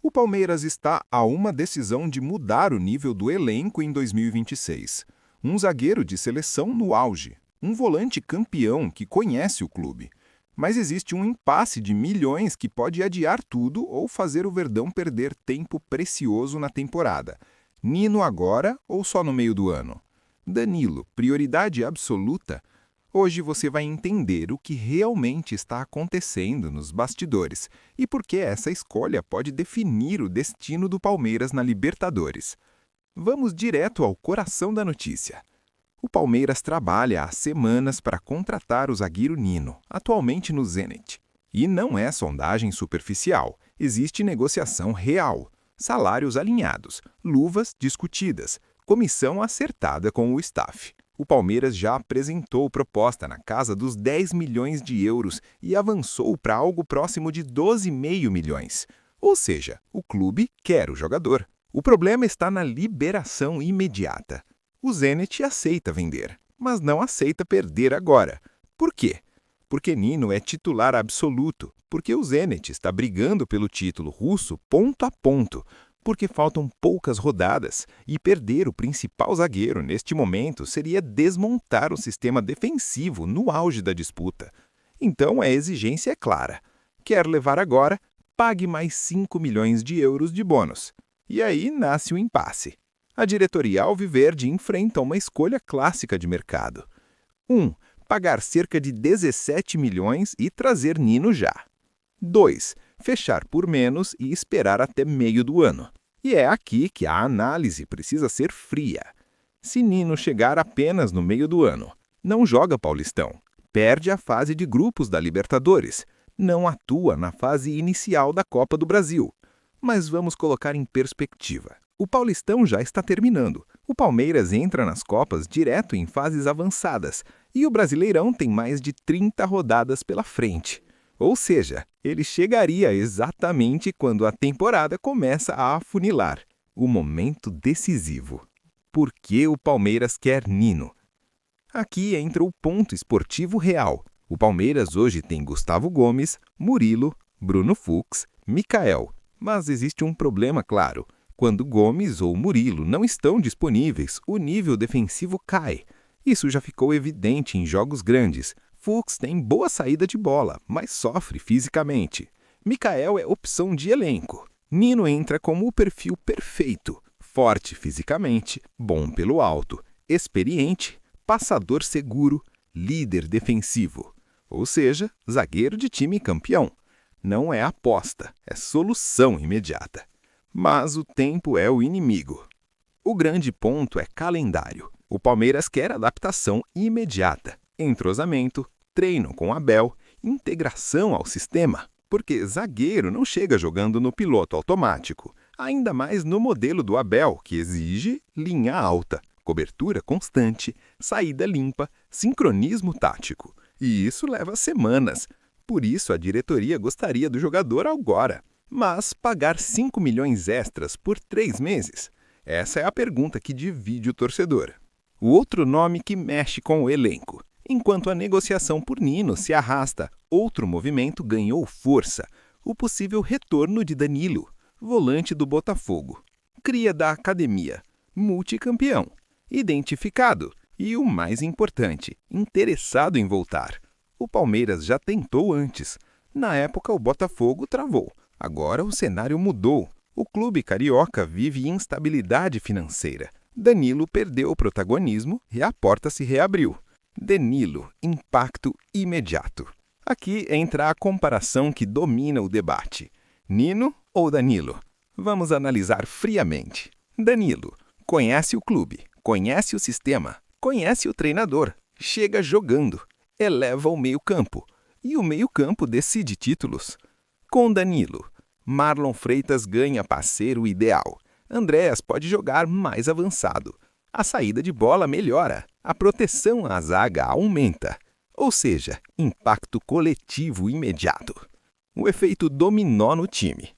O Palmeiras está a uma decisão de mudar o nível do elenco em 2026. Um zagueiro de seleção no auge, um volante campeão que conhece o clube. Mas existe um impasse de milhões que pode adiar tudo ou fazer o Verdão perder tempo precioso na temporada. Nino agora ou só no meio do ano? Danilo, prioridade absoluta? Hoje você vai entender o que realmente está acontecendo nos bastidores e por que essa escolha pode definir o destino do Palmeiras na Libertadores. Vamos direto ao coração da notícia. O Palmeiras trabalha há semanas para contratar o zagueiro Nino, atualmente no Zenit. E não é sondagem superficial, existe negociação real, salários alinhados, luvas discutidas, comissão acertada com o staff. O Palmeiras já apresentou proposta na casa dos 10 milhões de euros e avançou para algo próximo de 12,5 milhões. Ou seja, o clube quer o jogador. O problema está na liberação imediata. O Zenit aceita vender, mas não aceita perder agora. Por quê? Porque Nino é titular absoluto, porque o Zenit está brigando pelo título russo ponto a ponto, porque faltam poucas rodadas e perder o principal zagueiro neste momento seria desmontar o sistema defensivo no auge da disputa. Então a exigência é clara. Quer levar agora? Pague mais 5 milhões de euros de bônus. E aí nasce o impasse. A diretoria alviverde enfrenta uma escolha clássica de mercado. 1. Pagar cerca de 17 milhões e trazer Nino já. 2. Fechar por menos e esperar até meio do ano. E é aqui que a análise precisa ser fria. Se Nino chegar apenas no meio do ano, não joga Paulistão, perde a fase de grupos da Libertadores, não atua na fase inicial da Copa do Brasil. Mas vamos colocar em perspectiva. O Paulistão já está terminando. O Palmeiras entra nas Copas direto em fases avançadas e o Brasileirão tem mais de 30 rodadas pela frente. Ou seja, ele chegaria exatamente quando a temporada começa a afunilar. O momento decisivo. Por que o Palmeiras quer Nino? Aqui entra o ponto esportivo real. O Palmeiras hoje tem Gustavo Gomes, Murilo, Bruno Fux, Mikael. Mas existe um problema claro. Quando Gomes ou Murilo não estão disponíveis, o nível defensivo cai. Isso já ficou evidente em jogos grandes. Fux tem boa saída de bola, mas sofre fisicamente. Mikael é opção de elenco. Nino entra como o perfil perfeito. Forte fisicamente, bom pelo alto, experiente, passador seguro, líder defensivo. Ou seja, zagueiro de time campeão. Não é aposta, é solução imediata. Mas o tempo é o inimigo. O grande ponto é calendário. O Palmeiras quer adaptação imediata, entrosamento, treino com Abel, integração ao sistema, porque zagueiro não chega jogando no piloto automático, ainda mais no modelo do Abel, que exige linha alta, cobertura constante, saída limpa, sincronismo tático. E isso leva semanas. Por isso a diretoria gostaria do jogador agora. Mas pagar 5 milhões extras por 3 meses? Essa é a pergunta que divide o torcedor. O outro nome que mexe com o elenco. Enquanto a negociação por Nino se arrasta, outro movimento ganhou força. O possível retorno de Danilo, volante do Botafogo. Cria da academia, multicampeão, identificado e, o mais importante, interessado em voltar. O Palmeiras já tentou antes. Na época, o Botafogo travou. Agora o cenário mudou. O clube carioca vive instabilidade financeira. Danilo perdeu o protagonismo e a porta se reabriu. Danilo, impacto imediato. Aqui entra a comparação que domina o debate. Nino ou Danilo? Vamos analisar friamente. Danilo conhece o clube, conhece o sistema, conhece o treinador, chega jogando, eleva o meio-campo. E o meio-campo decide títulos. Com Danilo, Marlon Freitas ganha parceiro ideal. Andréas pode jogar mais avançado. A saída de bola melhora. A proteção à zaga aumenta. Ou seja, impacto coletivo imediato. O efeito dominó no time.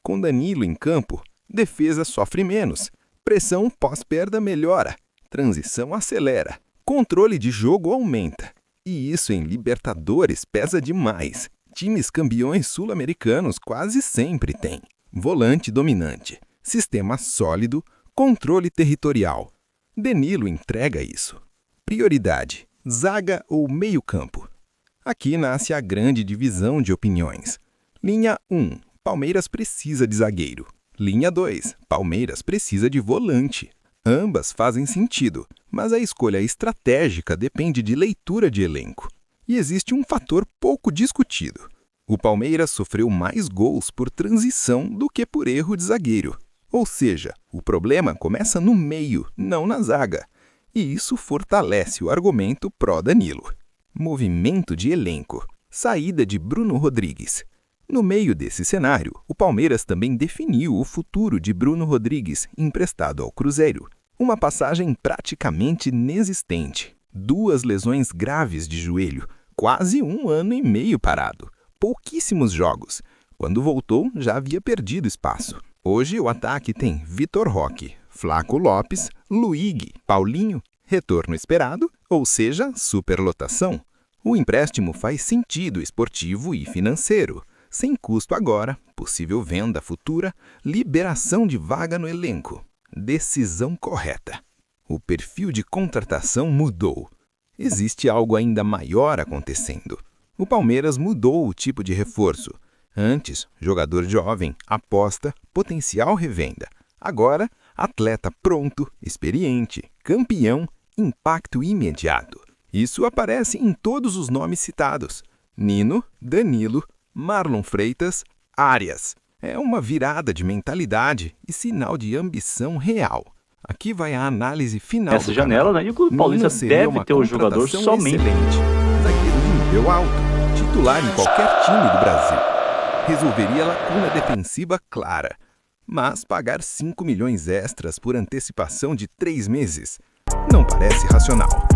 Com Danilo em campo, defesa sofre menos. Pressão pós-perda melhora. Transição acelera. Controle de jogo aumenta. E isso em Libertadores pesa demais. Times campeões sul-americanos quase sempre têm. volante dominante, sistema sólido, controle territorial. Danilo entrega isso. Prioridade, zaga ou meio-campo. Aqui nasce a grande divisão de opiniões. Linha 1, Palmeiras precisa de zagueiro. Linha 2, Palmeiras precisa de volante. Ambas fazem sentido, mas a escolha estratégica depende de leitura de elenco. E existe um fator pouco discutido. O Palmeiras sofreu mais gols por transição do que por erro de zagueiro. Ou seja, o problema começa no meio, não na zaga. E isso fortalece o argumento pró-Danilo. Movimento de elenco. Saída de Bruno Rodrigues. No meio desse cenário, o Palmeiras também definiu o futuro de Bruno Rodrigues, emprestado ao Cruzeiro. Uma passagem praticamente inexistente. 2 lesões graves de joelho, quase 1 ano e meio parado. Pouquíssimos jogos. Quando voltou, já havia perdido espaço. Hoje o ataque tem Vitor Roque, Flaco Lopes, Luigi, Paulinho, retorno esperado, ou seja, superlotação. O empréstimo faz sentido esportivo e financeiro. Sem custo agora, possível venda futura, liberação de vaga no elenco. Decisão correta. O perfil de contratação mudou. Existe algo ainda maior acontecendo. O Palmeiras mudou o tipo de reforço. Antes, jogador jovem, aposta, potencial revenda. Agora, atleta pronto, experiente, campeão, impacto imediato. Isso aparece em todos os nomes citados. Nino, Danilo, Marlon Freitas, Arias. É uma virada de mentalidade e sinal de ambição real. Aqui vai a análise final. Essa janela, né? E o Clube Paulista deve ter o jogador somente. Excelente. Zagueiro de nível alto, titular em qualquer time do Brasil. Resolveria lacuna defensiva clara. Mas pagar 5 milhões extras por antecipação de 3 meses não parece racional.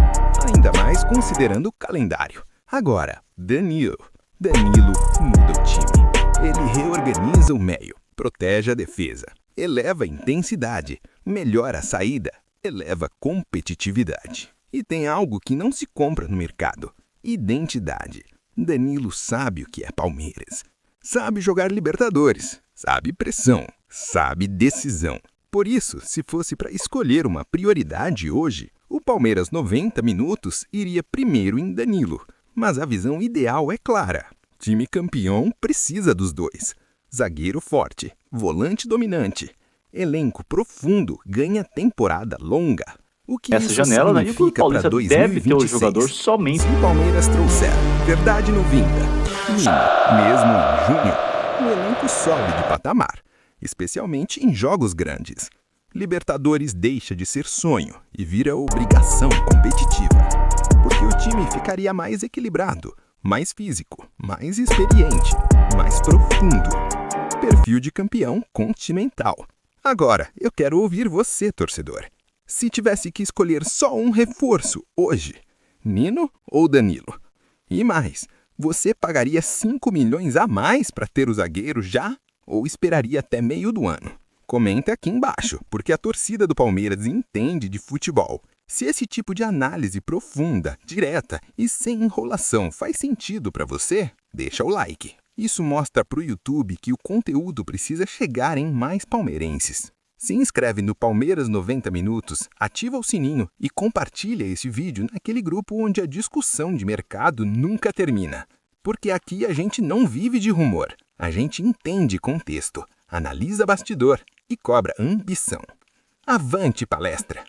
Ainda mais considerando o calendário. Agora, Danilo muda o time. Ele reorganiza o meio, protege a defesa, eleva a intensidade, melhora a saída, eleva a competitividade. E tem algo que não se compra no mercado: identidade. Danilo sabe o que é Palmeiras. Sabe jogar Libertadores, sabe pressão, sabe decisão. Por isso, se fosse para escolher uma prioridade hoje, o Palmeiras 90 minutos iria primeiro em Danilo. Mas a visão ideal é clara. Time campeão precisa dos dois. Zagueiro forte, volante dominante. Elenco profundo ganha temporada longa. O que essa isso janela, né? E o Clube significa para Paulista deve ter o jogador somente. Se o Palmeiras trouxer verdade no Vinda, mesmo em junho, o elenco sobe de patamar, especialmente em jogos grandes. Libertadores deixa de ser sonho e vira obrigação competitiva, porque o time ficaria mais equilibrado, mais físico, mais experiente, mais profundo. Perfil de campeão continental. Agora, eu quero ouvir você, torcedor. Se tivesse que escolher só um reforço hoje, Nino ou Danilo? E mais, você pagaria 5 milhões a mais para ter o zagueiro já? Ou esperaria até meio do ano? Comenta aqui embaixo, porque a torcida do Palmeiras entende de futebol. Se esse tipo de análise profunda, direta e sem enrolação faz sentido para você, deixa o like. Isso mostra para o YouTube que o conteúdo precisa chegar em mais palmeirenses. Se inscreve no Palmeiras 90 Minutos, ativa o sininho e compartilha esse vídeo naquele grupo onde a discussão de mercado nunca termina. Porque aqui a gente não vive de rumor, a gente entende contexto, analisa bastidor e cobra ambição. Avante palestra!